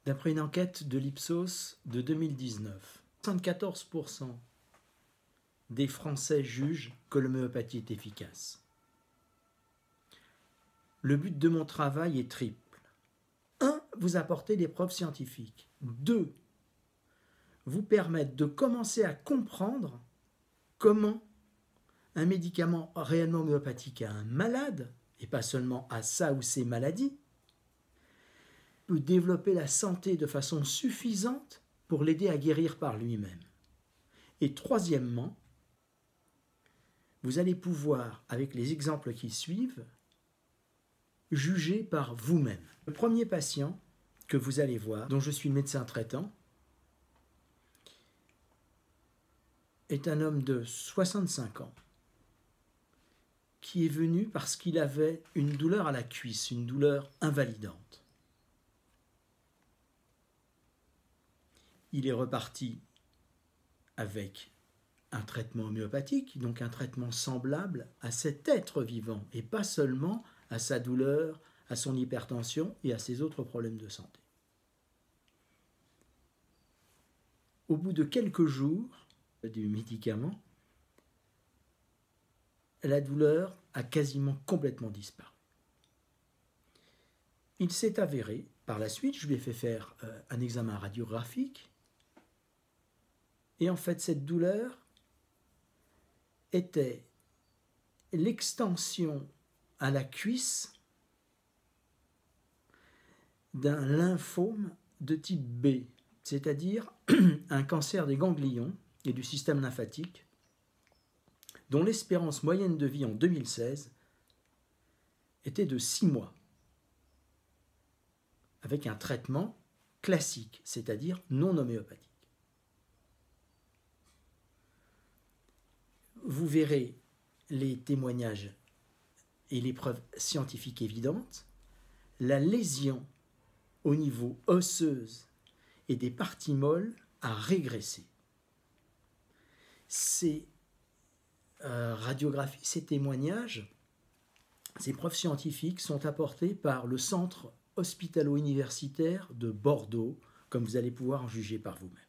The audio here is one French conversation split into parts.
D'après une enquête de l'Ipsos de 2019, 74% des Français jugent que l'homéopathie est efficace. Le but de mon travail est triple. 1. Vous apporter des preuves scientifiques. 2. Vous permettre de commencer à comprendre comment un médicament réellement homéopathique à un malade, et pas seulement à sa ou ses maladies, peut développer la santé de façon suffisante pour l'aider à guérir par lui-même. Et troisièmement, vous allez pouvoir, avec les exemples qui suivent, juger par vous-même. Le premier patient que vous allez voir, dont je suis le médecin traitant, est un homme de 65 ans qui est venu parce qu'il avait une douleur à la cuisse, une douleur invalidante. Il est reparti avec un traitement homéopathique, donc un traitement semblable à cet être vivant, et pas seulement à sa douleur, à son hypertension et à ses autres problèmes de santé. Au bout de quelques jours du médicament, la douleur a quasiment complètement disparu. Il s'est avéré, par la suite, je lui ai fait faire un examen radiographique, et en fait cette douleur était l'extension à la cuisse d'un lymphome de type B, c'est-à-dire un cancer des ganglions et du système lymphatique, dont l'espérance moyenne de vie en 2016 était de 6 mois, avec un traitement classique, c'est-à-dire non homéopathique. Vous verrez les témoignages et les preuves scientifiques évidentes. La lésion au niveau osseuse et des parties molles a régressé. Ces radiographies, ces témoignages, ces preuves scientifiques sont apportées par le centre hospitalo-universitaire de Bordeaux, comme vous allez pouvoir en juger par vous-même.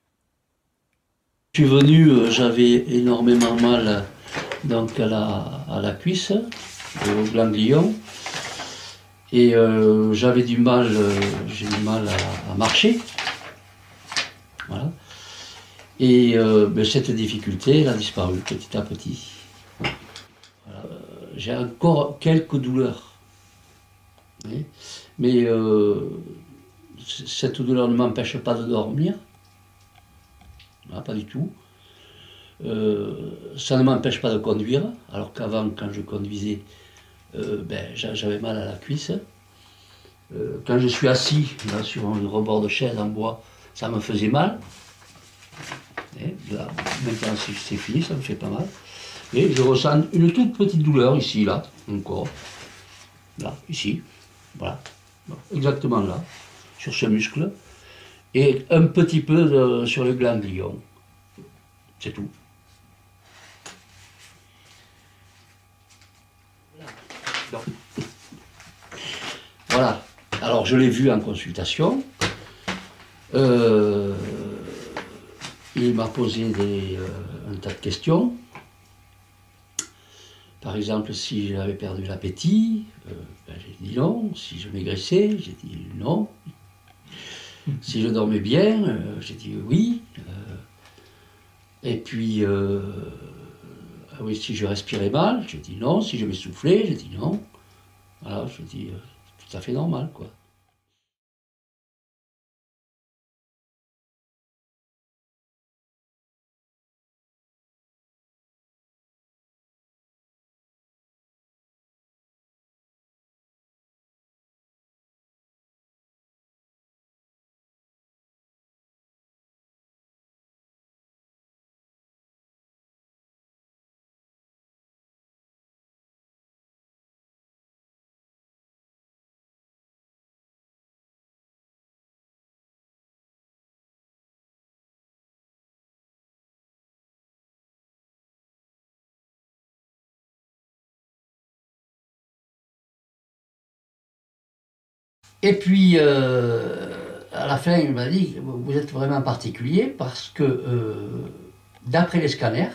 Je suis venu, j'avais énormément mal donc à la cuisse, au ganglion, et j'avais du mal, j'ai du mal à marcher, voilà. Et cette difficulté, elle a disparu petit à petit. Voilà. J'ai encore quelques douleurs, mais cette douleur ne m'empêche pas de dormir. Ah, pas du tout. Ça ne m'empêche pas de conduire, alors qu'avant, quand je conduisais, j'avais mal à la cuisse. Quand je suis assis là, sur un rebord de chaise en bois, ça me faisait mal. Et là, maintenant c'est fini, ça me fait pas mal. Et je ressens une toute petite douleur ici, là, encore. Là, ici, voilà. Exactement là, sur ce muscle. Et un petit peu sur le ganglion. C'est tout. Voilà. Alors je l'ai vu en consultation. Il m'a posé un tas de questions. Par exemple, si j'avais perdu l'appétit, j'ai dit non. Si je maigrissais, j'ai dit non. Si je dormais bien, j'ai dit oui. Et puis, oui, si je respirais mal, j'ai dit non. Si je m'essoufflais, j'ai dit non. Voilà, je dis tout à fait normal, quoi. Et puis, à la fin, il m'a dit, vous êtes vraiment particulier parce que, d'après les scanners,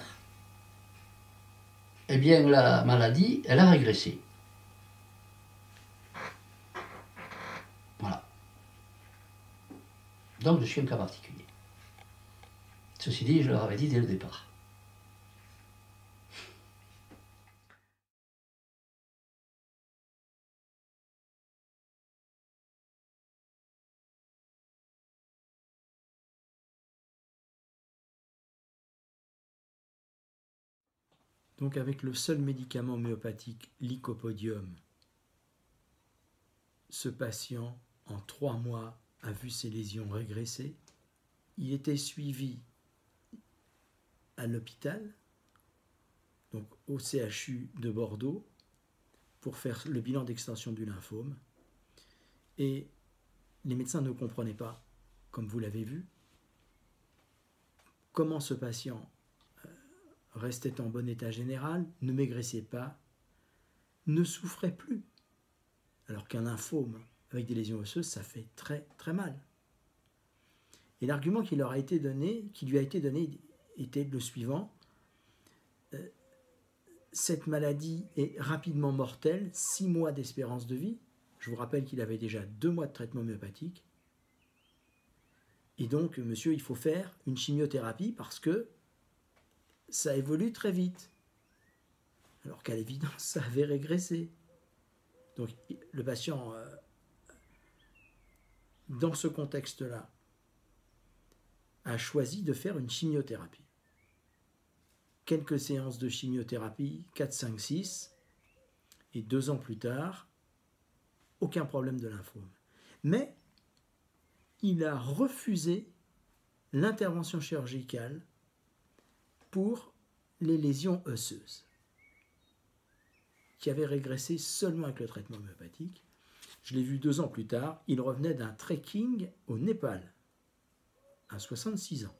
eh bien, la maladie, elle a régressé. Voilà. Donc, je suis un cas particulier. Ceci dit, je leur avais dit dès le départ. Donc avec le seul médicament homéopathique, l'Icopodium, ce patient, en 3 mois, a vu ses lésions régresser. Il était suivi à l'hôpital, donc au CHU de Bordeaux, pour faire le bilan d'extension du lymphome. Et les médecins ne comprenaient pas, comme vous l'avez vu, comment ce patient restait en bon état général, ne maigrissait pas, ne souffrait plus. Alors qu'un lymphome avec des lésions osseuses, ça fait très très mal. Et l'argument qui lui a été donné, était le suivant. Cette maladie est rapidement mortelle, 6 mois d'espérance de vie. Je vous rappelle qu'il avait déjà 2 mois de traitement homéopathique. Et donc, monsieur, il faut faire une chimiothérapie parce que ça évolue très vite. Alors qu'à l'évidence, ça avait régressé. Donc, le patient, dans ce contexte-là, a choisi de faire une chimiothérapie. Quelques séances de chimiothérapie, 4, 5, 6, et 2 ans plus tard, aucun problème de lymphome. Mais il a refusé l'intervention chirurgicale pour les lésions osseuses, qui avaient régressé seulement avec le traitement homéopathique. Je l'ai vu 2 ans plus tard, il revenait d'un trekking au Népal, à 66 ans.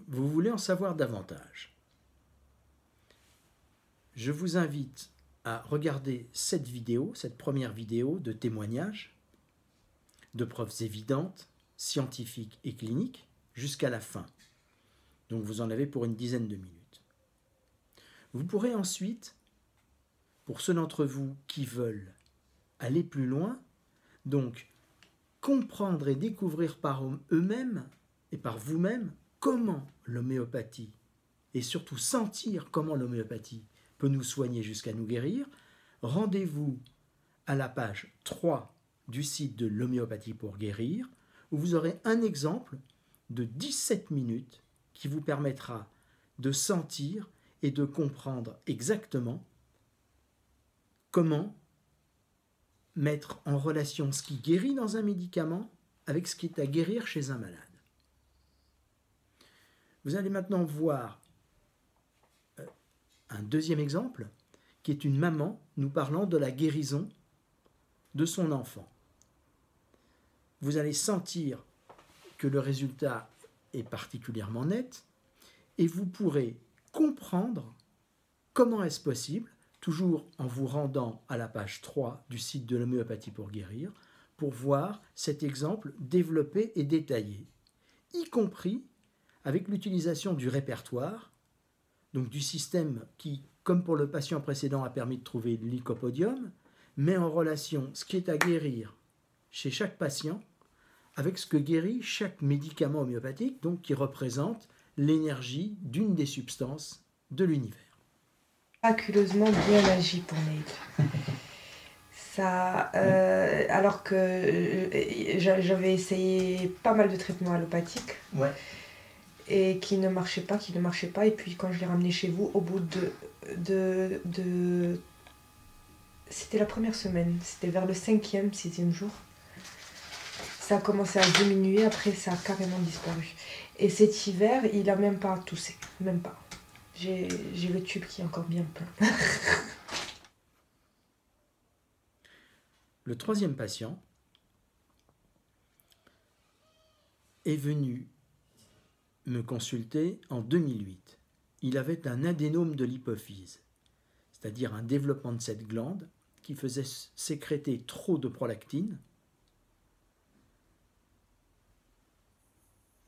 Vous voulez en savoir davantage? Je vous invite à regarder cette vidéo, cette première vidéo de témoignage, de preuves évidentes, scientifiques et cliniques, jusqu'à la fin. Donc vous en avez pour une dizaine de minutes. Vous pourrez ensuite, pour ceux d'entre vous qui veulent aller plus loin, donc comprendre et découvrir par eux-mêmes et par vous-même comment l'homéopathie, et surtout sentir comment l'homéopathie peut nous soigner jusqu'à nous guérir, rendez-vous à la page 3 du site de l'homéopathie pour guérir, où vous aurez un exemple de 17 minutes qui vous permettra de sentir et de comprendre exactement comment mettre en relation ce qui guérit dans un médicament avec ce qui est à guérir chez un malade. Vous allez maintenant voir un deuxième exemple, qui est une maman nous parlant de la guérison de son enfant. Vous allez sentir que le résultat est particulièrement net et vous pourrez comprendre comment est-ce possible, toujours en vous rendant à la page 3 du site de l'homéopathie pour guérir, pour voir cet exemple développé et détaillé, y compris avec l'utilisation du répertoire, donc du système qui, comme pour le patient précédent, a permis de trouver l'Icopodium, met en relation ce qui est à guérir chez chaque patient avec ce que guérit chaque médicament homéopathique, donc qui représente l'énergie d'une des substances de l'univers. Miraculeusement bien agi pour Nate. Ça, alors que j'avais essayé pas mal de traitements allopathiques. Ouais. Et qui ne marchaient pas. Et puis quand je l'ai ramené chez vous, au bout de c'était la première semaine, c'était vers le 5e, 6e jour. Ça a commencé à diminuer, après ça a carrément disparu. Et cet hiver, il a même pas toussé, même pas. J'ai le tube qui est encore bien plein. Le troisième patient est venu me consulter en 2008. Il avait un adénome de l'hypophyse, c'est-à-dire un développement de cette glande qui faisait sécréter trop de prolactine.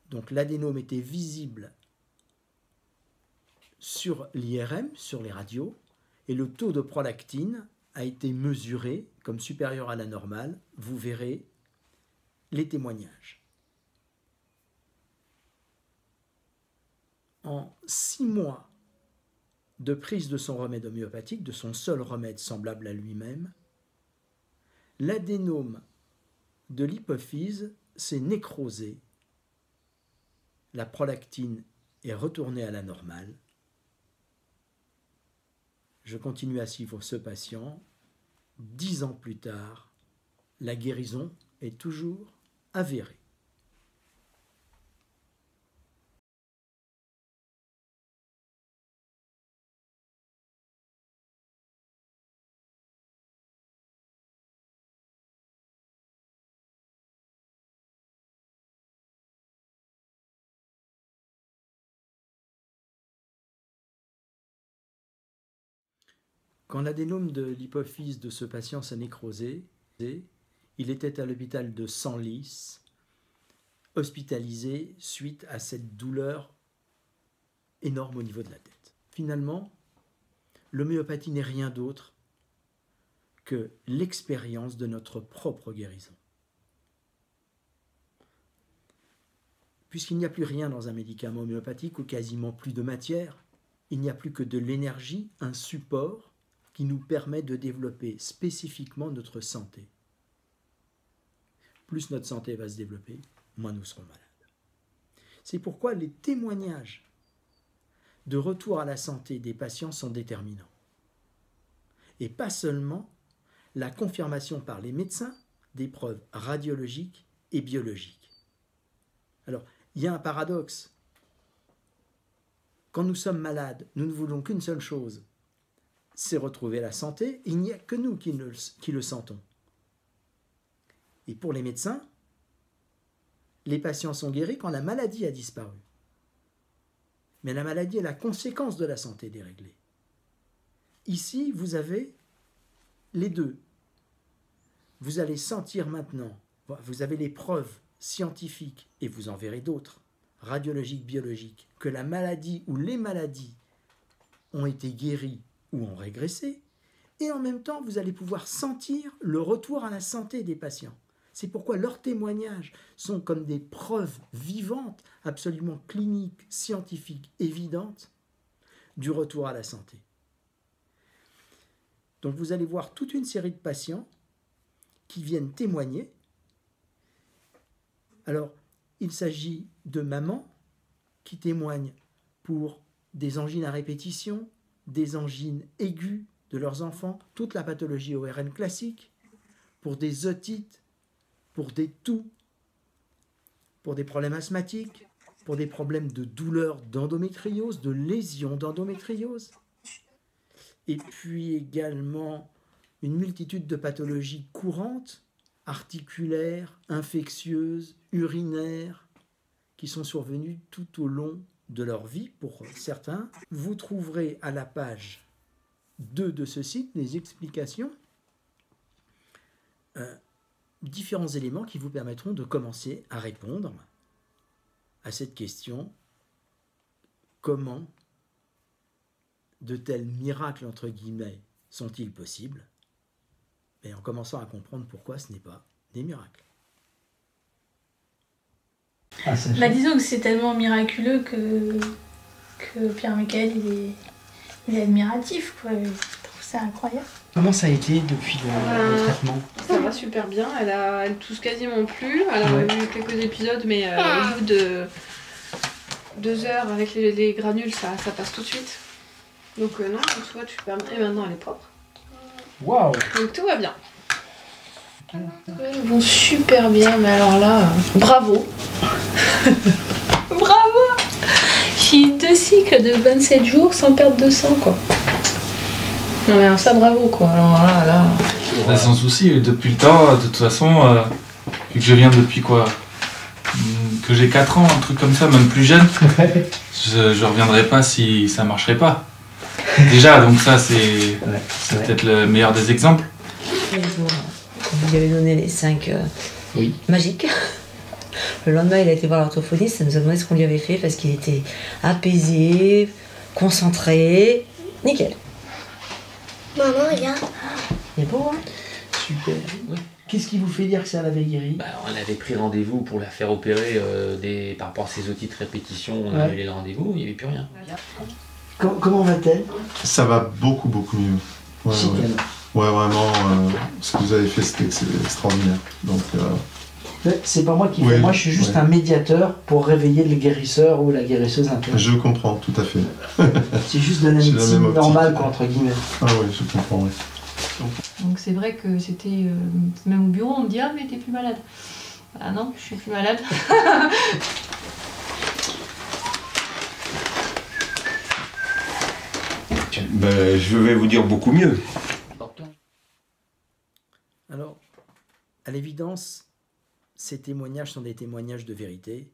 Donc l'adénome était visible sur l'IRM, sur les radios, et le taux de prolactine a été mesuré comme supérieur à la normale. Vous verrez les témoignages. En 6 mois de prise de son remède homéopathique, de son seul remède semblable à lui-même, l'adénome de l'hypophyse s'est nécrosé. La prolactine est retournée à la normale. Je continue à suivre ce patient. 10 ans plus tard, la guérison est toujours avérée. Quand l'adénome de l'hypophyse de ce patient s'est nécrosé, il était à l'hôpital de Senlis, hospitalisé suite à cette douleur énorme au niveau de la tête. Finalement, l'homéopathie n'est rien d'autre que l'expérience de notre propre guérison. Puisqu'il n'y a plus rien dans un médicament homéopathique, ou quasiment plus de matière, il n'y a plus que de l'énergie, un support qui nous permet de développer spécifiquement notre santé. Plus notre santé va se développer, moins nous serons malades. C'est pourquoi les témoignages de retour à la santé des patients sont déterminants. Et pas seulement la confirmation par les médecins des preuves radiologiques et biologiques. Alors, il y a un paradoxe. Quand nous sommes malades, nous ne voulons qu'une seule chose, c'est retrouver la santé. Il n'y a que nous qui le sentons. Et pour les médecins, les patients sont guéris quand la maladie a disparu. Mais la maladie est la conséquence de la santé déréglée. Ici, vous avez les deux. Vous allez sentir maintenant, vous avez les preuves scientifiques, et vous en verrez d'autres, radiologiques, biologiques, que la maladie ou les maladies ont été guéries ou ont régressé, et en même temps, vous allez pouvoir sentir le retour à la santé des patients. C'est pourquoi leurs témoignages sont comme des preuves vivantes, absolument cliniques, scientifiques, évidentes, du retour à la santé. Donc vous allez voir toute une série de patients qui viennent témoigner. Alors, il s'agit de mamans qui témoignent pour des angines à répétition, des angines aiguës de leurs enfants, toute la pathologie ORN classique, pour des otites, pour des toux, pour des problèmes asthmatiques, pour des problèmes de douleur d'endométriose, de lésions d'endométriose, et puis également une multitude de pathologies courantes, articulaires, infectieuses, urinaires, qui sont survenues tout au long de leur vie pour certains. Vous trouverez à la page 2 de ce site des explications, différents éléments qui vous permettront de commencer à répondre à cette question: comment de tels miracles, entre guillemets, sont-ils possibles? Et en commençant à comprendre pourquoi ce n'est pas des miracles. Bah, disons que c'est tellement miraculeux que Pierre-Michael il est admiratif, quoi. Je trouve ça incroyable. Comment ça a été depuis le traitement? Ça va super bien, elle tousse quasiment plus, elle a eu quelques épisodes, mais au bout de 2 heures avec les granules, ça passe tout de suite. Donc non, tu vois, tu peux... Et maintenant elle est propre. Waouh! Donc tout va bien. Ils vont super bien, mais alors là, bravo. Bravo! J'ai eu 2 cycles de 27 jours sans perdre de sang, quoi. Non mais alors ça, bravo, quoi. Alors là... Bah, sans souci, depuis le temps, de toute façon, vu que je viens depuis quoi, que j'ai 4 ans, un truc comme ça, même plus jeune, je reviendrai pas si ça marcherait pas. Déjà, donc ça, c'est Ouais, c'est ouais. peut-être le meilleur des exemples. Le jour, on lui avait donné les 5 Oui. magiques. Le lendemain, il a été voir l'orthophoniste, il nous a demandé ce qu'on lui avait fait parce qu'il était apaisé, concentré, nickel. Maman, regarde. Il est beau, hein? Super. Qu'est-ce qui vous fait dire que ça l'avait guéri? Bah, on avait pris rendez-vous pour la faire opérer par rapport à ses outils de répétition. On Ouais. avait les rendez-vous, il n'y avait plus rien. Comment va-t-elle? Ça va beaucoup, beaucoup mieux. Ouais, Chicken. ouais. Ouais, vraiment, ce que vous avez fait, c'était extraordinaire. Donc, C'est pas moi qui Oui, fais. Moi, je suis juste ouais. un médiateur pour réveiller le guérisseur ou la guérisseuse interne. je comprends tout à fait. C'est juste de la J'ai la médecine même optique. normale, quoi, entre guillemets. Ah oui, je comprends, oui. Donc c'est vrai que c'était, même au bureau, on me dit « Ah mais t'es plus malade ». Ah non, je suis plus malade. Ben, je vais vous dire beaucoup mieux. Alors, à l'évidence, ces témoignages sont des témoignages de vérité.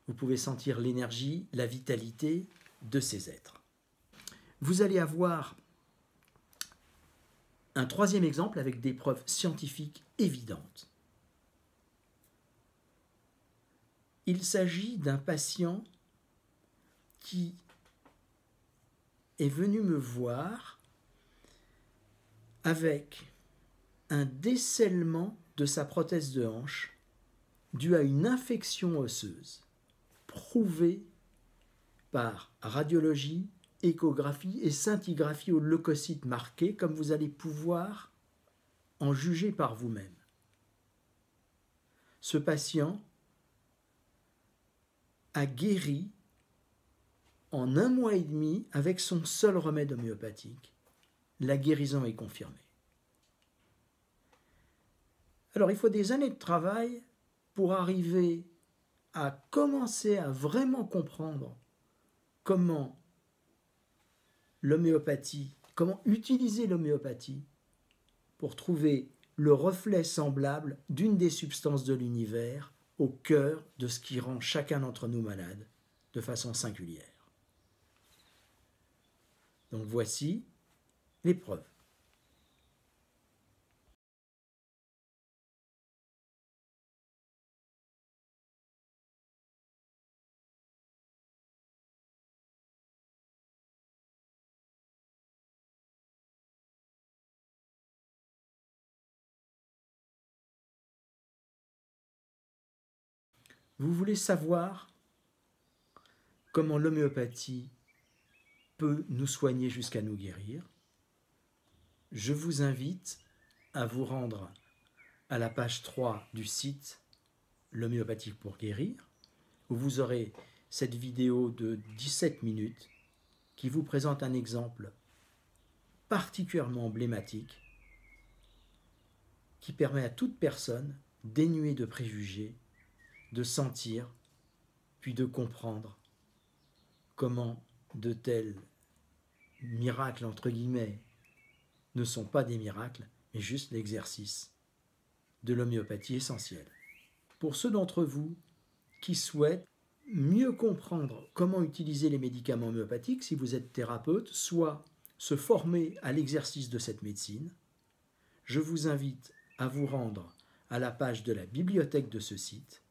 Vous pouvez sentir l'énergie, la vitalité de ces êtres. Vous allez avoir un troisième exemple avec des preuves scientifiques évidentes. Il s'agit d'un patient qui est venu me voir avec un décèlement de sa prothèse de hanche dû à une infection osseuse, prouvée par radiologie, échographie et scintigraphie aux leucocytes marqués, comme vous allez pouvoir en juger par vous-même. Ce patient a guéri en 1 mois et demi avec son seul remède homéopathique. La guérison est confirmée. Alors, il faut des années de travail pour arriver à commencer à vraiment comprendre comment l'homéopathie, comment utiliser l'homéopathie pour trouver le reflet semblable d'une des substances de l'univers au cœur de ce qui rend chacun d'entre nous malade de façon singulière. Donc voici les preuves. Vous voulez savoir comment l'homéopathie peut nous soigner jusqu'à nous guérir? Je vous invite à vous rendre à la page 3 du site L'homéopathie pour guérir, où vous aurez cette vidéo de 17 minutes qui vous présente un exemple particulièrement emblématique qui permet à toute personne dénuée de préjugés de sentir puis de comprendre comment de tels miracles, entre guillemets, ne sont pas des miracles, mais juste l'exercice de l'homéopathie essentielle. Pour ceux d'entre vous qui souhaitent mieux comprendre comment utiliser les médicaments homéopathiques, si vous êtes thérapeute, soit se former à l'exercice de cette médecine, je vous invite à vous rendre à la page de la bibliothèque de ce site